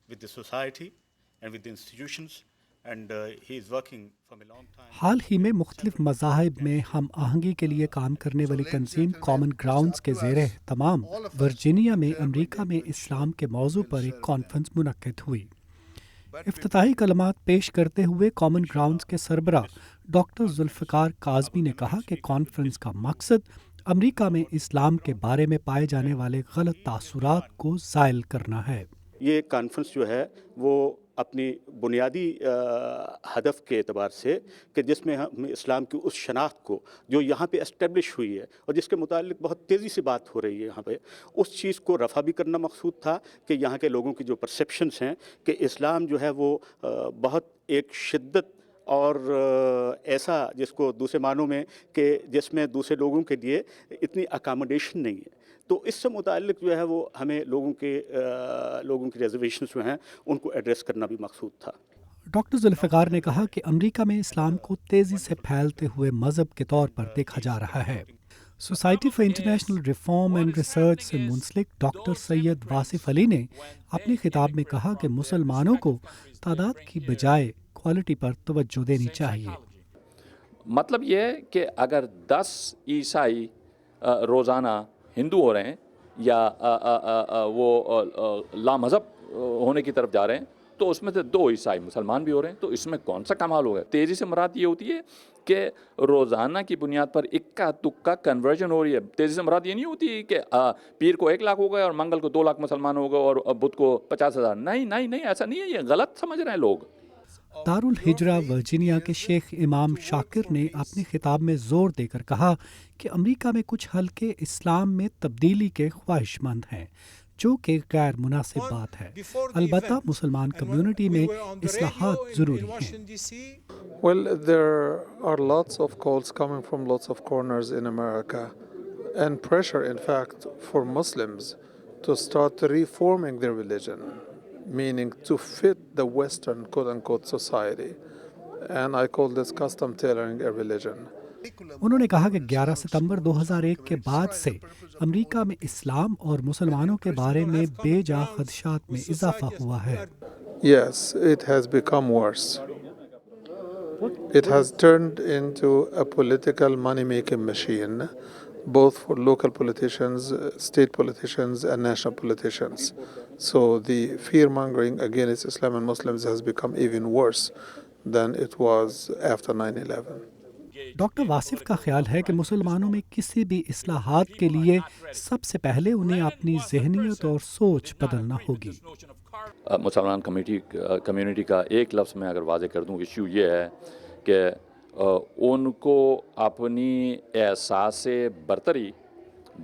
with the society and with the institutions, and he is working from a long time. حال ہی میں مختلف مذاہب میں ہم آہنگی کے لیے کام کرنے والی تنظیم کامن گراؤنڈز کے زیر اہتمام ورجینیا میں امریکہ میں اسلام کے موضوع پر ایک کانفرنس منعقد ہوئی۔ افتتاحی کلمات پیش کرتے ہوئے کامن گراؤنڈز کے سربراہ ڈاکٹر ذوالفقار کاظمی نے کہا کہ کانفرنس کا مقصد امریکہ میں اسلام کے بارے میں پائے جانے والے غلط تاثرات کو زائل کرنا ہے۔ یہ کانفرنس جو ہے وہ اپنی بنیادی ہدف کے اعتبار سے کہ جس میں ہم اسلام کی اس شناخت کو جو یہاں پہ اسٹیبلش ہوئی ہے اور جس کے متعلق بہت تیزی سے بات ہو رہی ہے یہاں پہ، اس چیز کو رفع بھی کرنا مقصود تھا کہ یہاں کے لوگوں کی جو پرسیپشنز ہیں کہ اسلام جو ہے وہ بہت ایک شدت اور ایسا جس کو دوسرے معنوں میں کہ جس میں دوسرے لوگوں کے لیے اتنی اکاموڈیشن نہیں ہے، تو اس سے متعلق جو ہے وہ ہمیں لوگوں کی ریزرویشنز جو ہیں ان کو ایڈریس کرنا بھی مقصود تھا۔ ڈاکٹر ذوالفقار نے کہا کہ امریکہ میں اسلام کو تیزی سے پھیلتے ہوئے مذہب کے طور پر دیکھا جا رہا ہے۔ Society for international reform and research سے منسلک ڈاکٹر سید واصف علی نے اپنی خطاب میں کہا کہ مسلمانوں کو تعداد کی بجائے کوالٹی پر توجہ دینی چاہیے۔ مطلب یہ ہے کہ اگر 10 عیسائی روزانہ ہندو ہو رہے ہیں یا وہ لامذہب ہونے کی طرف جا رہے ہیں تو اس میں سے 2 عیسائی مسلمان بھی ہو رہے ہیں، تو اس میں کون سا کمال ہوگا؟ تیزی سے مراد یہ ہوتی ہے کہ روزانہ کی بنیاد پر اکا تکا کنورژن ہو رہی ہے۔ تیزی سے مراد یہ نہیں ہوتی کہ پیر کو 1 لاکھ ہو گئے اور منگل کو 2 لاکھ مسلمان ہو گئے اور بدھ کو 50,000۔ نہیں، ایسا نہیں ہے، یہ غلط سمجھ رہے ہیں لوگ۔ دارالہجرہ ورجینیا کے شیخ امام شاکر نے اپنی خطاب میں زور دے کر کہا کہ امریکہ میں کچھ حلقے اسلام میں تبدیلی کے خواہش مند ہیں، جو کہ غیر مناسب بات ہے۔ البتہ مسلمان کمیونٹی میں اصلاحات ضروری ہیں۔ Well, there are lots of calls coming from lots of corners in America and pressure, in fact, for Muslims to start reforming their religion, meaning to fit the Western quote-unquote society. And I call this custom tailoring a religion. انہوں نے کہا کہ 11 ستمبر 2001 کے بعد سے امریکہ میں اسلام اور مسلمانوں کے بارے میں بے جا خدشات میں اضافہ ہوا ہے۔ Yes, it has become worse. It has turned into a political money-making machine, both for local politicians, state politicians, and national politicians. So the fear-mongering against Islam and Muslims has become even worse than it was after 9/11. Doctor Wasif کا خیال ہے کہ مسلمانوں میں کسی بھی اصلاحات کے لیے سب سے پہلے انہیں اپنی ذہنیت اور سوچ بدلنا ہوگی۔ مسلمان کمیونٹی کا ایک لفظ میں اگر واضح کر دوں، ایشو یہ ہے کہ ان کو اپنی احساس برتری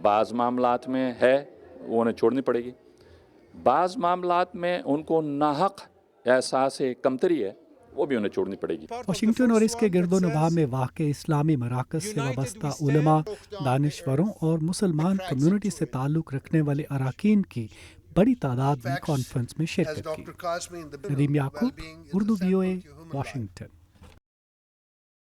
بعض معاملات میں ہے، وہ انہیں چھوڑنی پڑے گی۔ بعض معاملات میں ان کو ناحق احساس کمتری ہے، وہ بھی انہیں چھوڑنی پڑے گی۔ واشنگٹن اور اس کے گرد و نواح میں واقع اسلامی مراکز سے وابستہ علماء، دانشوروں اور مسلمان کمیونٹی سے تعلق رکھنے والے اراکین کی بڑی تعداد نے کانفرنس میں شرکت کی۔ ندیم یعقوب، اردو VOA، واشنگٹن۔